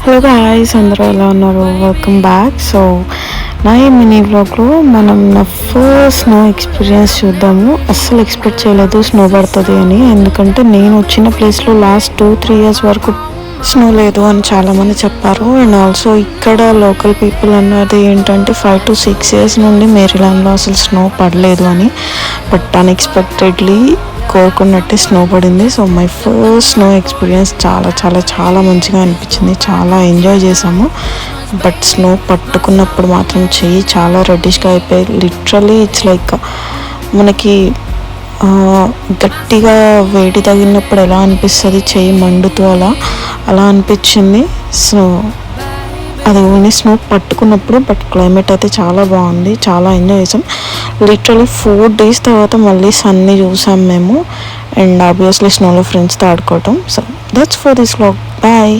Hello guys, అందరూ ఎలా ఉన్నారు? Welcome back. సో నా ఈ మినీ వ్లాగ్లో మనం నా ఫస్ట్ స్నో ఎక్స్పీరియన్స్ చూద్దాము. అస్సలు ఎక్స్పెక్ట్ చేయలేదు స్నో పడుతుంది అని, ఎందుకంటే నేను వచ్చిన ప్లేస్లో లాస్ట్ 2-3 ఇయర్స్ వరకు స్నో లేదు అని చాలామంది చెప్పారు. అండ్ ఆల్సో ఇక్కడ లోకల్ పీపుల్ అన్నది ఏంటంటే 5 to 6 years నుండి మేరీల్యాండ్లో అసలు స్నో పడలేదు అని. బట్ అన్ఎక్స్పెక్టెడ్లీ కోరుకున్నట్టే స్నో పడింది. So my first snow experience చాలా చాలా చాలా మంచిగా అనిపించింది. చాలా ఎంజాయ్ చేసాము. బట్ స్నో పట్టుకున్నప్పుడు మాత్రం చెయ్యి చాలా రెడ్డిష్గా అయిపోయి, లిటరలీ ఇట్స్ లైక్ మనకి గట్టిగా వేడి తగిలినప్పుడు ఎలా అనిపిస్తుంది చెయ్యి మండుతూ అలా అనిపించింది. సో అది ఓన్లీ స్నో పట్టుకున్నప్పుడు. బట్ క్లైమేట్ అయితే చాలా బాగుంది, చాలా ఎంజాయ్ చేసాం. లిటరలీ 4 days తర్వాత మళ్ళీ సన్ని చూసాం మేము. అండ్ ఆబ్వియస్లీ స్నోలో ఫ్రెండ్స్తో ఆడుకోవటం. So that's for this vlog. Bye.